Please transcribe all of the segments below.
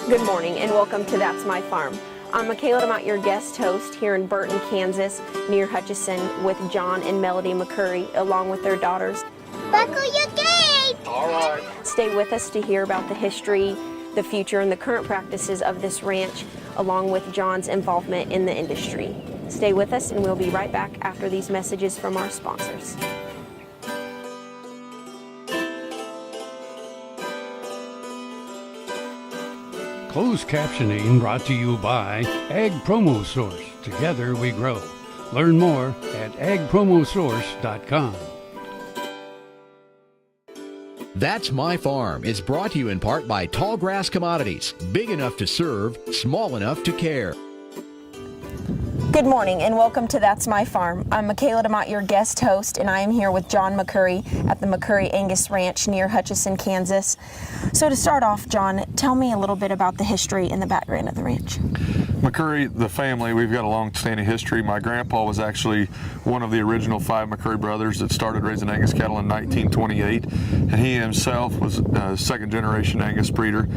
Good morning and welcome to That's My Farm. I'm Michaela, I'm your guest host here in Burton, Kansas, near Hutchinson, with John and Melody McCurry, along with their daughters. Buckle your gate! All right. Stay with us to hear about the history, the future, and the current practices of this ranch, along with John's involvement in the industry. Stay with us and we'll be right back after these messages from our sponsors. Closed captioning brought to you by Ag Promo Source. Together we grow. Learn more at agpromosource.com. That's My Farm is brought to you in part by Tallgrass Commodities. Big enough to serve, small enough to care. Good morning and welcome to That's My Farm. I'm Michaela DeMott, your guest host, and I am here with John McCurry at the McCurry Angus Ranch near Hutchinson, Kansas. So to start off, John, tell me a little bit about the history and the background of the ranch. McCurry, the family, we've got a long-standing history. My grandpa was actually one of the original 5 McCurry brothers that started raising Angus cattle in 1928, and he himself was a second-generation Angus breeder,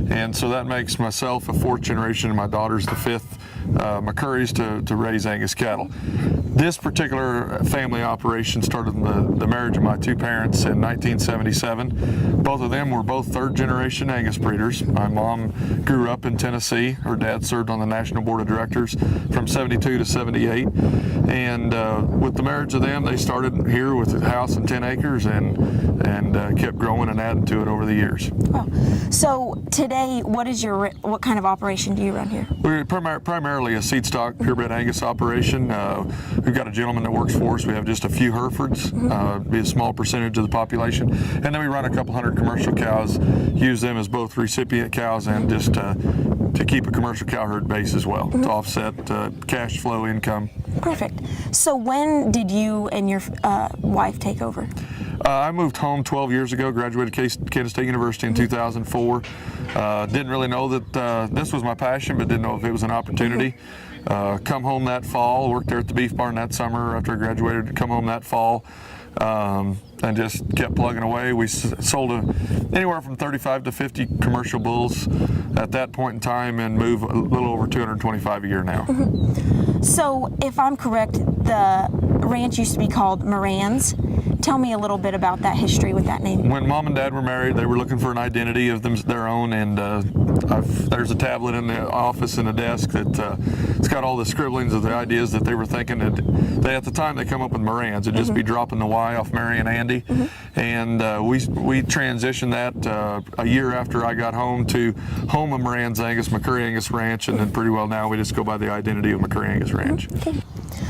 and so that makes myself a 4th generation and my daughter's the 5th McCurrys to raise Angus cattle. This particular family operation started in the marriage of my 2 parents in 1977. Both of them were both 3rd-generation Angus breeders. My mom grew up in Tennessee. Her dad served on the National Board of Directors from 72 to 78. And with the marriage of them, they started here with a house and 10 acres and kept growing and adding to it over the years. Oh. So today, what kind of operation do you run here? We're primarily a seed stock purebred Angus operation. We've got a gentleman that works for us. We have just a few Herefords, be a small percentage of the population, and then we run a couple hundred commercial cows, use them as both recipient cows and just to keep a commercial cow herd base as well, to offset cash flow income. Perfect. So when did you and your wife take over? I moved home 12 years ago, graduated Kansas State University in 2004. Didn't really know that this was my passion, but didn't know if it was an opportunity. Come home that fall, worked there at the beef barn that summer after I graduated, come home that fall, and just kept plugging away. We sold anywhere from 35 to 50 commercial bulls at that point in time and move a little over 225 a year now. So if I'm correct, the ranch used to be called Moran's. Tell me a little bit about that history with that name. When Mom and Dad were married, they were looking for an identity of their own, and there's a tablet in the office and a desk that it's got all the scribblings of the ideas that they were thinking. At the time, they come up with Moran's. It'd just be dropping the Y off Mary and Andy, and we transitioned that a year after I got home to home of Moran's Angus, McCurry Angus Ranch, and then pretty well now we just go by the identity of McCurry Angus Ranch. Okay.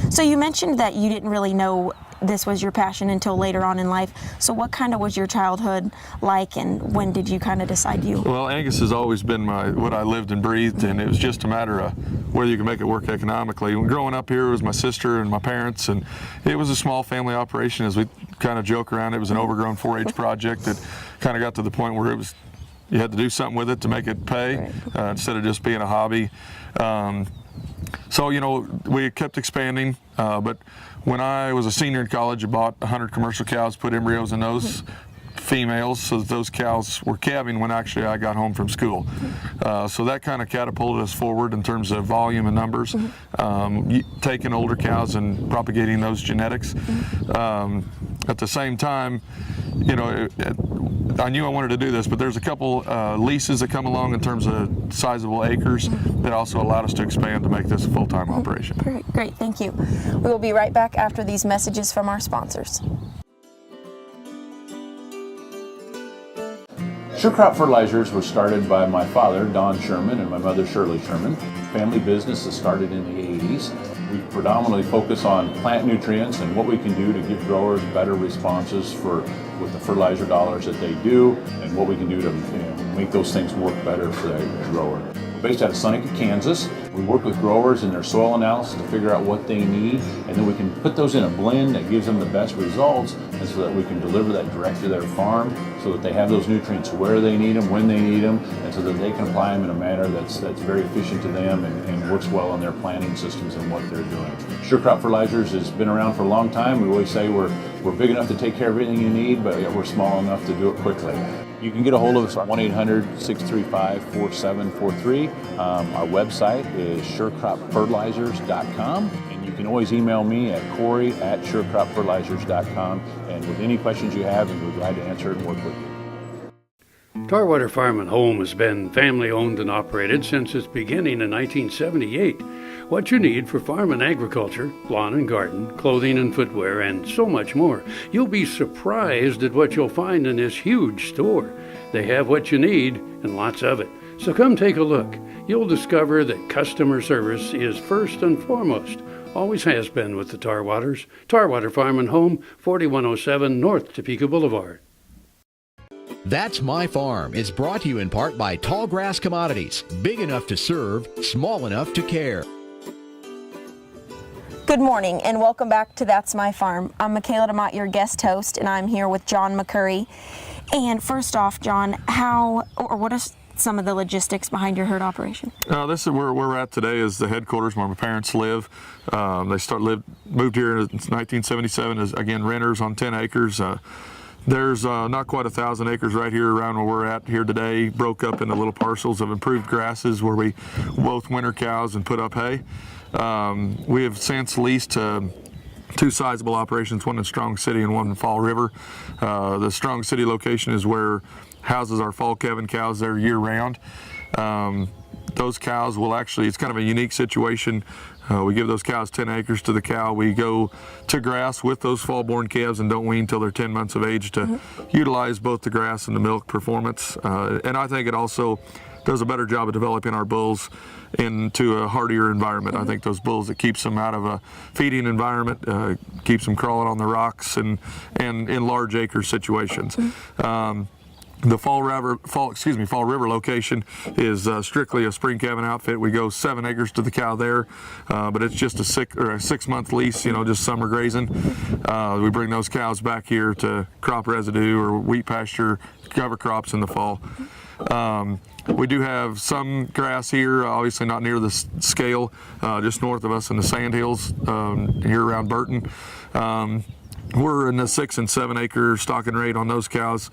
So you mentioned that you didn't really know this was your passion until later on in life. So what kind of was your childhood like, and when did you kind of decide you? Well, Angus has always been what I lived and breathed, and it was just a matter of whether you can make it work economically. When growing up here, it was my sister and my parents, and it was a small family operation. As we kind of joke around, it was an overgrown 4-H project that kind of got to the point where you had to do something with it to make it pay, instead of just being a hobby. So, we kept expanding, but when I was a senior in college, I bought 100 commercial cows, put embryos in those females so that those cows were calving when actually I got home from school. So that kind of catapulted us forward in terms of volume and numbers, taking older cows and propagating those genetics. At the same time, I knew I wanted to do this, but there's a couple leases that come along in terms of sizable acres that also allowed us to expand to make this a full-time operation. Great, thank you. We will be right back after these messages from our sponsors. Sure Crop Fertilizers was started by my father, Don Sherman, and my mother, Shirley Sherman. Family business that started in the 80s. We predominantly focus on plant nutrients and what we can do to give growers better responses with the fertilizer dollars that they do, and what we can do to make those things work better for the grower. We're based out of Seneca, Kansas. We work with growers in their soil analysis to figure out what they need, and then we can put those in a blend that gives them the best results, and so that we can deliver that direct to their farm so that they have those nutrients where they need them, when they need them, and so that they can apply them in a manner that's very efficient to them and works well on their planting systems and what they're doing. Sure Crop Fertilizers has been around for a long time. We always say we're We're big enough to take care of everything you need, but yet we're small enough to do it quickly. You can get a hold of us at 1-800-635-4743. Our website is surecropfertilizers.com. And you can always email me at Corey@surecropfertilizers.com. And with any questions you have, we'll be glad to answer it and work with you. Tarwater Farm and Home has been family owned and operated since its beginning in 1978. What you need for farm and agriculture, lawn and garden, clothing and footwear, and so much more. You'll be surprised at what you'll find in this huge store. They have what you need and lots of it. So come take a look. You'll discover that customer service is first and foremost. Always has been with the Tarwaters. Tarwater Farm and Home, 4107 North Topeka Boulevard. That's My Farm is brought to you in part by Tallgrass Commodities. Big enough to serve, small enough to care. Good morning and welcome back to That's My Farm. I'm Michaela DeMott, your guest host, and I'm here with John McCurry. And first off, John, what are some of the logistics behind your herd operation? This is where we're at today is the headquarters where my parents live. They moved here in 1977 as, again, renters on 10 acres. There's not quite 1,000 acres right here around where we're at here today, broke up into little parcels of improved grasses where we both winter cows and put up hay. We have since leased two sizable operations, one in Strong City and one in Fall River. The Strong City location is where houses our fall calving cows there year round. Those cows will actually, it's kind of a unique situation. We give those cows 10 acres to the cow. We go to grass with those fall-born calves and don't wean until they're 10 months of age to utilize both the grass and the milk performance. And I think it also does a better job of developing our bulls into a hardier environment. I think those bulls, it keeps them out of a feeding environment, keeps them crawling on the rocks and in large acre situations. The Fall River location is strictly a spring calving outfit. We go 7 acres to the cow there, but it's just a 6-month lease, just summer grazing. We bring those cows back here to crop residue or wheat pasture, cover crops in the fall. We do have some grass here, obviously not near the scale, just north of us in the Sandhills here around Burton. We're in the 6 and 7 acre stocking rate on those cows.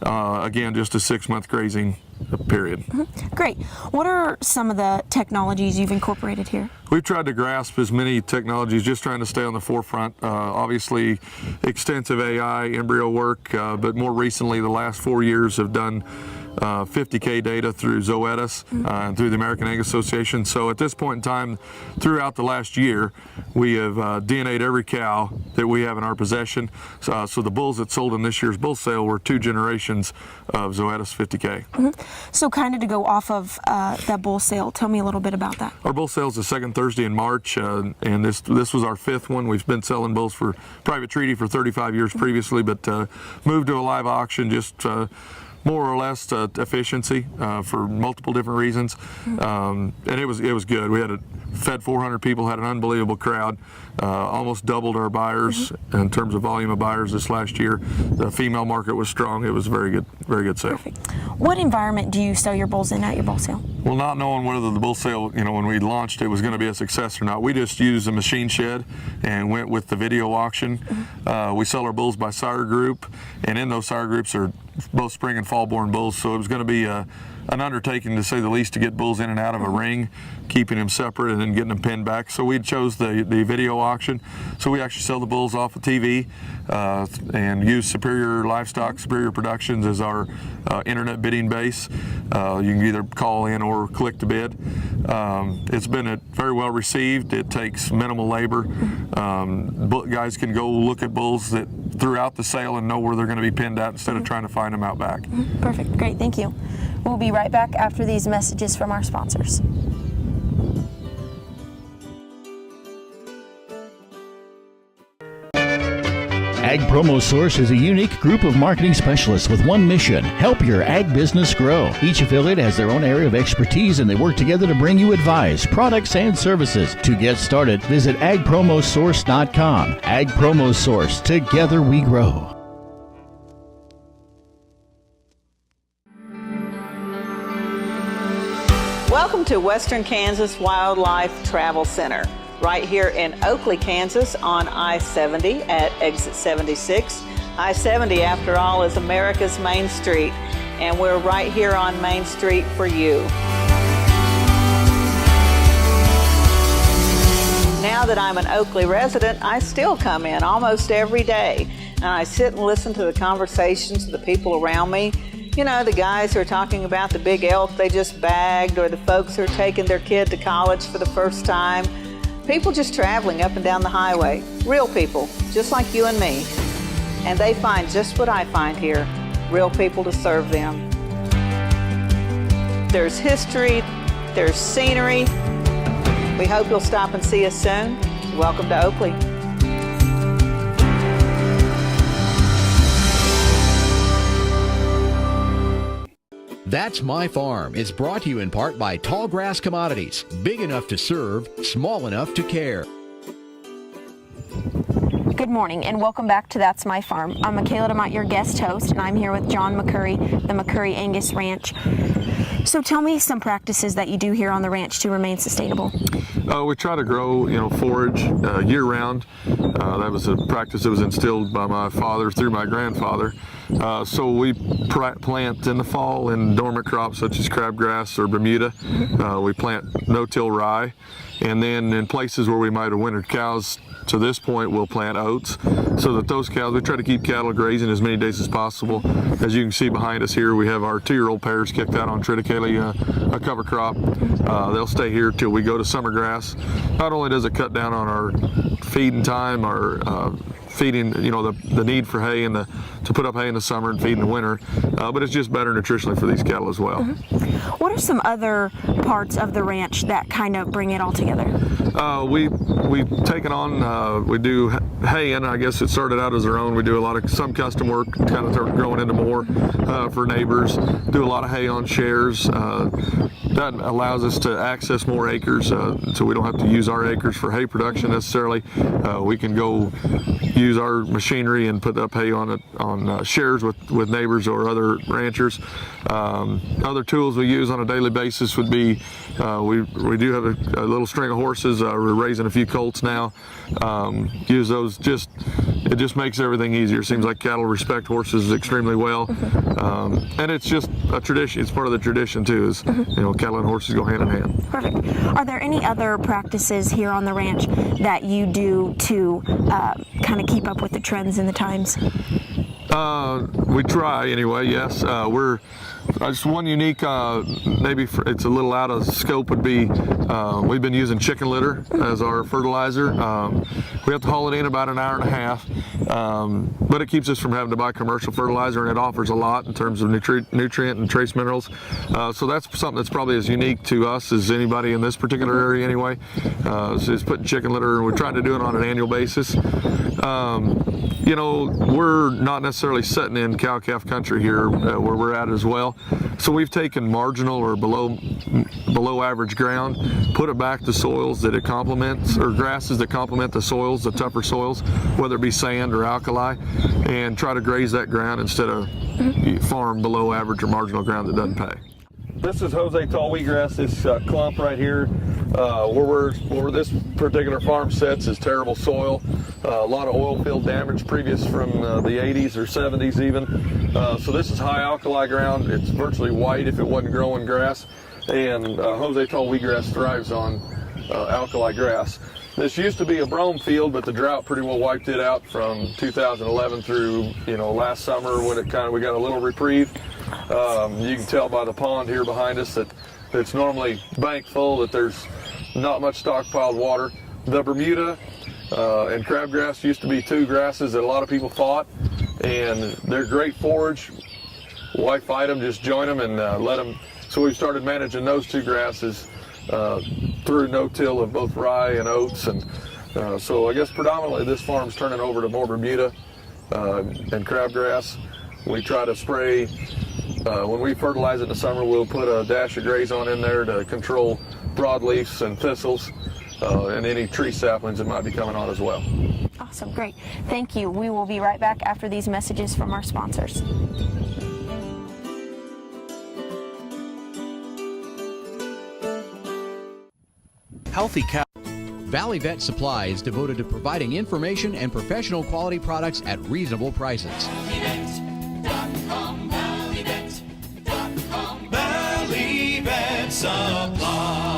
Again, just a 6-month grazing period. Great. What are some of the technologies you've incorporated here? We've tried to grasp as many technologies, just trying to stay on the forefront. Obviously, extensive AI, embryo work, but more recently, the last 4 years have done 50K data through Zoetis and through the American Angus Association. So at this point in time, throughout the last year, we have DNA'd every cow that we have in our possession. So the bulls that sold in this year's bull sale were 2 generations of Zoetis 50K. So kind of to go off of that bull sale, tell me a little bit about that. Our bull sale is the second Thursday in March, and this was our 5th one. We've been selling bulls for private treaty for 35 years previously, but moved to a live auction just more or less efficiency for multiple different reasons, and it was good. We had fed 400 people, had an unbelievable crowd, almost doubled our buyers in terms of volume of buyers this last year. The female market was strong. It was a very good sale. Perfect. What environment do you sell your bulls in at your bull sale? Well, not knowing whether the bull sale, when we launched it was going to be a success or not, we just used a machine shed and went with the video auction. We sell our bulls by sire group, and in those sire groups are both spring and fall-born bulls, so it was going to be an undertaking, to say the least, to get bulls in and out of a ring, keeping them separate and then getting them pinned back. So we chose the video auction. So we actually sell the bulls off of TV and use Superior Livestock, Superior Productions as our internet bidding base. You can either call in or click to bid. It's been very well received. It takes minimal labor. Guys can go look at bulls that throughout the sale and know where they're going to be pinned at instead of trying to find them out back. Perfect. Great. Thank you. We'll be right back after these messages from our sponsors. Ag Promo Source is a unique group of marketing specialists with one mission: help your ag business grow. Each affiliate has their own area of expertise, and they work together to bring you advice, products, and services. To get started, visit agpromosource.com. Ag Promo Source. Together we grow. Welcome to Western Kansas Wildlife Travel Center. right here in Oakley, Kansas on I-70 at exit 76. I-70, after all, is America's main street, and we're right here on Main Street for you. Now that I'm an Oakley resident, I still come in almost every day, and I sit and listen to the conversations of the people around me. You know, the guys who are talking about the big elk they just bagged, or the folks who are taking their kid to college for the first time. People just traveling up and down the highway. Real people, just like you and me. And they find just what I find here, real people to serve them. There's history, there's scenery. We hope you'll stop and see us soon. Welcome to Oakley. That's My Farm is brought to you in part by Tallgrass Commodities. Big enough to serve, small enough to care. Good morning and welcome back to That's My Farm. I'm Michaela DeMott, your guest host, and I'm here with John McCurry, the McCurry Angus Ranch. So tell me some practices that you do here on the ranch to remain sustainable. We try to grow, forage year-round. That was a practice that was instilled by my father through my grandfather. So we plant in the fall in dormant crops such as crabgrass or Bermuda. We plant no-till rye, and then in places where we might have wintered cows, to this point we'll plant oats, so that those cows, we try to keep cattle grazing as many days as possible. As you can see behind us here, we have our 2-year-old pairs kicked out on triticale, a cover crop. They'll stay here till we go to summer grass. Not only does it cut down on our feeding time, our feeding, the need for hay and to put up hay in the summer and feed in the winter, but it's just better nutritionally for these cattle as well. What are some other parts of the ranch that kind of bring it all together? We've taken on, we do hay, and I guess it started out as our own. We do some custom work, kind of start growing into more for neighbors, do a lot of hay on shares. That allows us to access more acres, so we don't have to use our acres for hay production necessarily. We can go use our machinery and put up hay on shares with neighbors or other ranchers. Other tools we use on a daily basis would be, we do have a little string of horses. We're raising a few colts now. Use those, it just makes everything easier. Seems like cattle respect horses extremely well. And it's just a tradition. It's part of the tradition too, is cattle and horses go hand in hand. Perfect. Are there any other practices here on the ranch that you do to kind of keep up with the trends and the times? We try anyway, yes. We're just one unique, maybe it's a little out of scope, would be we've been using chicken litter as our fertilizer. We have to haul it in about an hour and a half, but it keeps us from having to buy commercial fertilizer, and it offers a lot in terms of nutrient and trace minerals. So that's something that's probably as unique to us as anybody in this particular area anyway. So it's putting chicken litter, and we're trying to do it on an annual basis. We're not necessarily sitting in cow-calf country here where we're at as well. So we've taken marginal or below average ground, put it back to soils that it complements, or grasses that complement the soils, the tougher soils, whether it be sand or alkali, and try to graze that ground instead of farm below average or marginal ground that doesn't pay. This is Jose tall wheatgrass. This clump right here, where this particular farm sits, is terrible soil. A lot of oil field damage previous from the 80s or 70s even. So this is high alkali ground. It's virtually white if it wasn't growing grass. And Jose tall wheatgrass thrives on alkali grass. This used to be a brome field, but the drought pretty well wiped it out from 2011 through last summer when we got a little reprieve. You can tell by the pond here behind us that it's normally bank full, that there's not much stockpiled water. The Bermuda and crabgrass used to be two grasses that a lot of people fought, and they're great forage. Why fight them? Just join them and let them. So we've started managing those two grasses through no-till of both rye and oats, and so I guess predominantly this farm's turning over to more Bermuda and crabgrass. We try to spray. When we fertilize it in the summer, we'll put a dash of Grazon in there to control broadleafs and thistles and any tree saplings that might be coming on as well. Awesome, great. Thank you. We will be right back after these messages from our sponsors. Healthy cow. Valley Vet Supply is devoted to providing information and professional quality products at reasonable prices. Valley Vet Supply.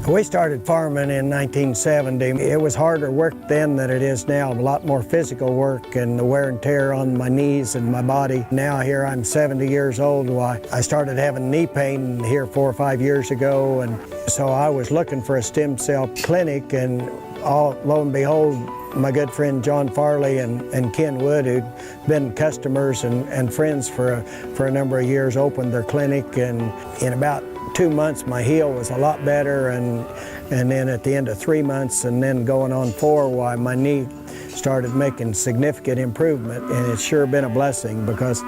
We started farming in 1970. It was harder work then than it is now, a lot more physical work and the wear and tear on my knees and my body. Now here I'm 70 years old. I started having knee pain here 4 or 5 years ago, and so I was looking for a stem cell clinic, and lo and behold, my good friend John Farley and Ken Wood, who'd been customers and friends for a number of years, opened their clinic, and in about 2 months my heel was a lot better, and then at the end of 3 months and then going on 4, why my knee started making significant improvement, and it's sure been a blessing, because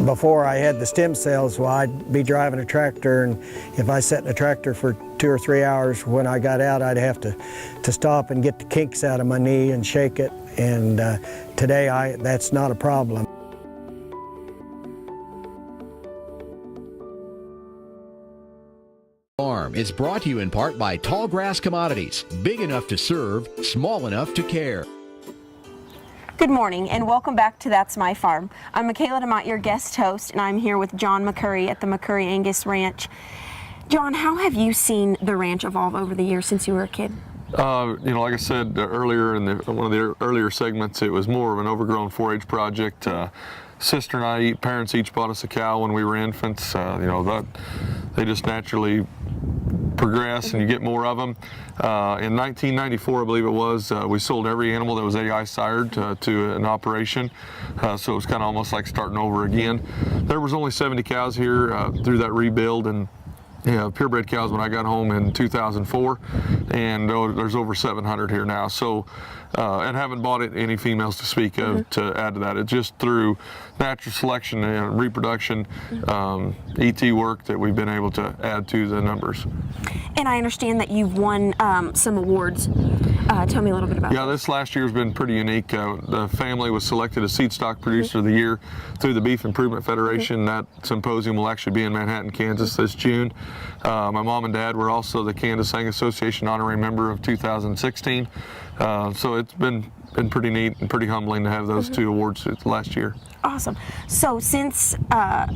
before I had the stem cells, well, I'd be driving a tractor, and if I sat in a tractor for 2 or 3 hours, when I got out I'd have to stop and get the kinks out of my knee and shake it, and today that's not a problem. Farm is brought to you in part by Tallgrass Commodities, big enough to serve, small enough to care. Good morning and welcome back to That's My Farm. I'm Michaela DeMott, your guest host, and I'm here with John McCurry at the McCurry Angus Ranch. John, how have you seen the ranch evolve over the years since you were a kid? Like I said earlier in one of the earlier segments, it was more of an overgrown 4-H project. Sister and I, parents each bought us a cow when we were infants. They just naturally progress and you get more of them. In 1994, I believe it was, we sold every animal that was AI sired to an operation. So it was kind of almost like starting over again. There was only 70 cows here through that rebuild, and purebred cows when I got home in 2004, and there's over 700 here now. So, and haven't bought any females to speak of to add to that. It's just through natural selection and reproduction, ET work, that we've been able to add to the numbers. And I understand that you've won some awards. Tell me a little bit about that. Yeah, this last year has been pretty unique. The family was selected as Seed Stock Producer of the Year through the Beef Improvement Federation. That symposium will actually be in Manhattan, Kansas this June. My mom and dad were also the Kansas Angus Association honorary member of 2016. So it's been pretty neat and pretty humbling to have those 2 awards last year. Awesome. So since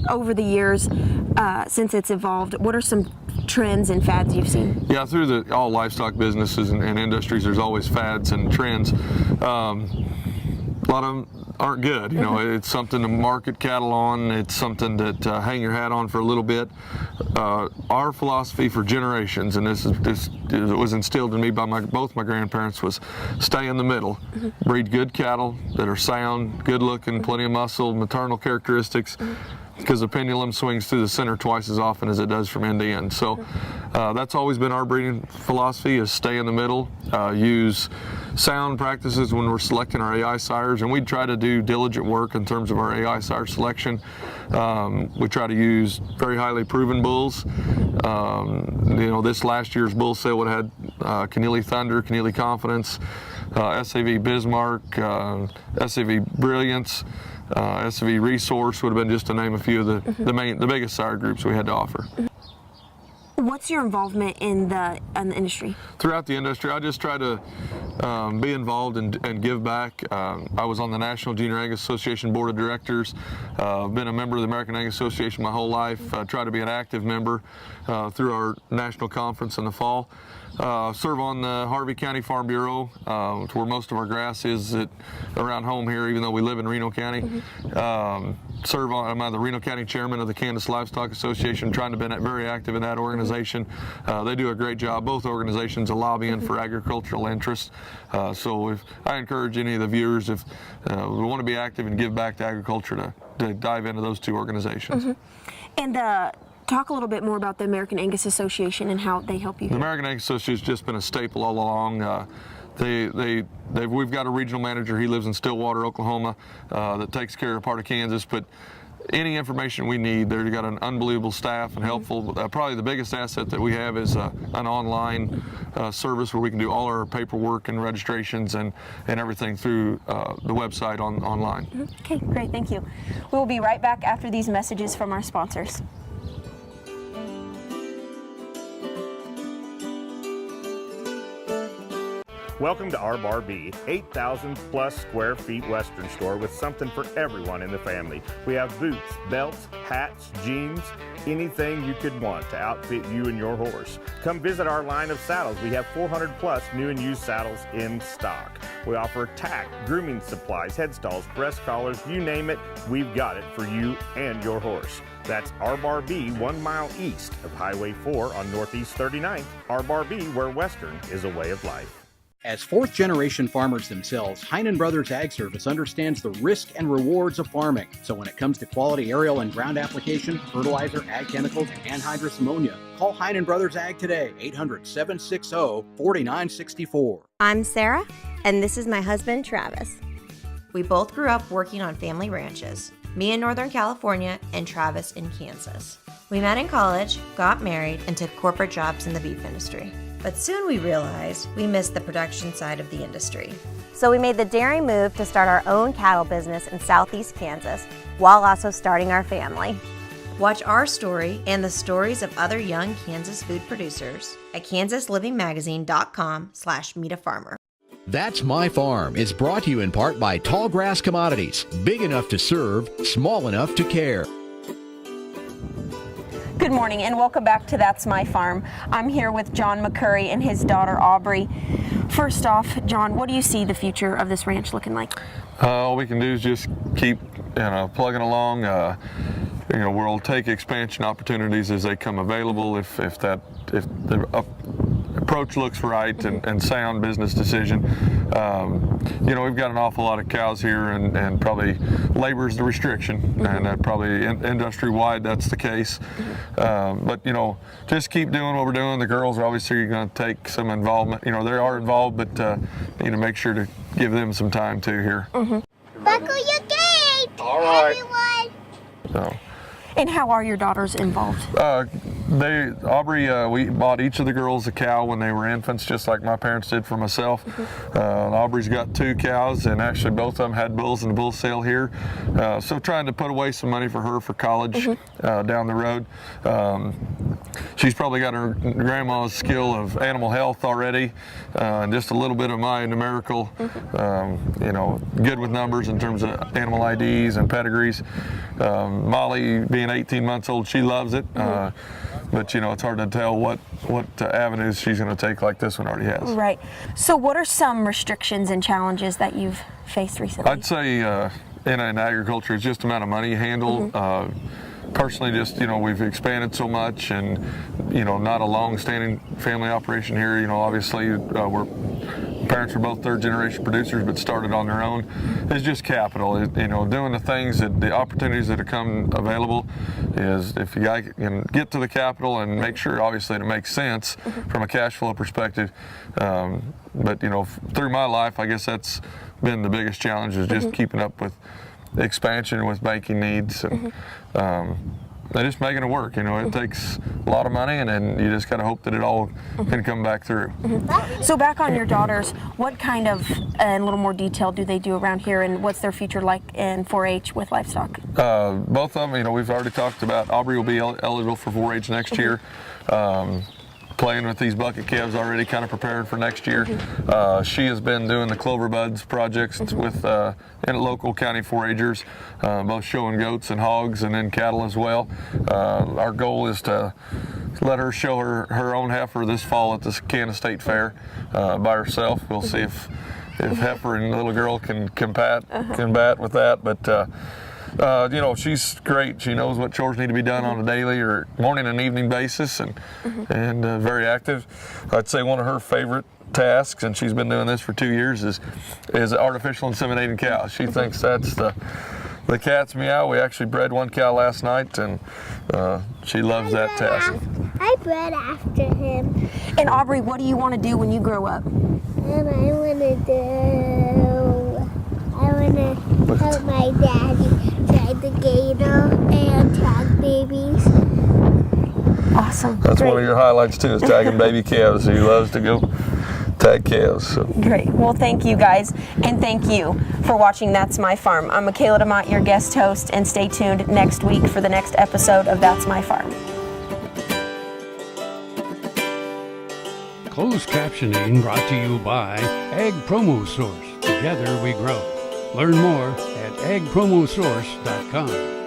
over the years, since it's evolved, what are some trends and fads you've seen? Yeah, through all livestock businesses and industries, there's always fads and trends. A lot of them aren't good. It's something to market cattle on. It's something that hang your hat on for a little bit. Our philosophy for generations, and this was instilled in me by both my grandparents, was stay in the middle. Breed good cattle that are sound, good looking, plenty of muscle, maternal characteristics, because the pendulum swings through the center twice as often as it does from end to end. So that's always been our breeding philosophy, is stay in the middle, use sound practices when we're selecting our AI sires, and we try to do diligent work in terms of our AI sire selection. We try to use very highly proven bulls. This last year's bull sale would have had Keneally Thunder, Keneally Confidence, SAV Bismarck, SAV Brilliance, SAV Resource would have been, just to name a few of the biggest sire groups we had to offer. What's your involvement in the industry? Throughout the industry, I just try to be involved and give back. I was on the National Junior Angus Association Board of Directors. I've been a member of the American Angus Association my whole life. I try to be an active member through our national conference in the fall. Serve on the Harvey County Farm Bureau, where most of our grass is around home here, even though we live in Reno County. I'm the Reno County Chairman of the Kansas Livestock Association, trying to be very active in that organization. They do a great job, both organizations, of lobbying for agricultural interests. So I encourage any of the viewers, if we want to be active and give back to agriculture, to dive into those 2 organizations. And talk a little bit more about the American Angus Association and how they help you. The American Angus Association has just been a staple all along. We've got a regional manager. He lives in Stillwater, Oklahoma, that takes care of a part of Kansas. But any information we need, they've got an unbelievable staff and helpful. Probably the biggest asset that we have is an online service where we can do all our paperwork and registrations and everything through the website online. Okay, great, thank you. We'll be right back after these messages from our sponsors. Welcome to our Bar B, 8,000 plus square feet Western store with something for everyone in the family. We have boots, belts, hats, jeans, anything you could want to outfit you and your horse. Come visit our line of saddles. We have 400 plus new and used saddles in stock. We offer tack, grooming supplies, headstalls, breast collars, you name it, we've got it for you and your horse. That's our Bar B, 1 mile east of Highway 4 on Northeast 39th. Our Bar B, where Western is a way of life. As fourth-generation farmers themselves, Heinen Brothers Ag Service understands the risk and rewards of farming. So when it comes to quality aerial and ground application, fertilizer, ag chemicals, and anhydrous ammonia, call Heinen Brothers Ag today, 800-760-4964. I'm Sarah, and this is my husband, Travis. We both grew up working on family ranches, me in Northern California and Travis in Kansas. We met in college, got married, and took corporate jobs in the beef industry. But soon we realized we missed the production side of the industry. So we made the daring move to start our own cattle business in southeast Kansas, while also starting our family. Watch our story and the stories of other young Kansas food producers at kansaslivingmagazine.com/meetafarmer. That's My Farm is brought to you in part by Tallgrass Commodities, big enough to serve, small enough to care. Good morning and welcome back to That's My Farm. I'm here with John McCurry and his daughter Aubrey. First off, John, what do you see the future of this ranch looking like? All we can do is just keep plugging along. We'll take expansion opportunities as they come available if the approach looks right and sound business decision. We've got an awful lot of cows here and probably labor is the restriction, and probably industry-wide that's the case. But just keep doing what we're doing. The girls are obviously going to take some involvement. They are involved, but need to make sure to give them some time too here. Buckle your gate! All right. Everyone! So. And how are your daughters involved? Aubrey, we bought each of the girls a cow when they were infants, just like my parents did for myself. Aubrey's got 2 cows, and actually both of them had bulls in the bull sale here. So trying to put away some money for her for college down the road. She's probably got her grandma's skill of animal health already, and just a little bit of my numerical, good with numbers in terms of animal IDs and pedigrees. Molly, being 18 months old, she loves it. But it's hard to tell what avenues she's going to take like this one already has. Right. So what are some restrictions and challenges that you've faced recently? I'd say in agriculture, it's just the amount of money you handle. Personally, just we've expanded so much, and not a long-standing family operation here. Obviously, parents were both third-generation producers, but started on their own. It's just capital. Doing the things the opportunities that have come available is if you can get to the capital and make sure, obviously, that it makes sense from a cash flow perspective. But through my life, I guess that's been the biggest challenge, is just keeping up with expansion with banking needs and just making it work. It takes a lot of money, and then you just gotta hope that it all can come back through. So back on your daughters, what kind of, in a little more detail, do they do around here, and what's their future like in 4-H with livestock? Both of them, we've already talked about. Aubrey will be eligible for 4-H next year. Playing with these bucket calves already, kind of preparing for next year. She has been doing the Clover Buds projects with local county 4-H'ers, both showing goats and hogs and then cattle as well. Our goal is to let her show her own heifer this fall at the Kansas State Fair by herself. We'll see if heifer and little girl can combat with that, but she's great. She knows what chores need to be done on a daily or morning and evening basis, and very active. I'd say one of her favorite tasks, and she's been doing this for 2 years, is artificial inseminating cows. She thinks that's the cat's meow. We actually bred one cow last night, and she loves that task. I bred after him. And Aubrey, what do you want to do when you grow up? And I want to help my daddy drag the gator and tag babies. Awesome. That's Great. One of your highlights too, is tagging baby calves. He loves to go tag calves. So. Great. Well, thank you guys, and thank you for watching That's My Farm. I'm Michaela DeMott, your guest host, and stay tuned next week for the next episode of That's My Farm. Closed captioning brought to you by Ag Promo Source. Together we grow. Learn more at agpromosource.com.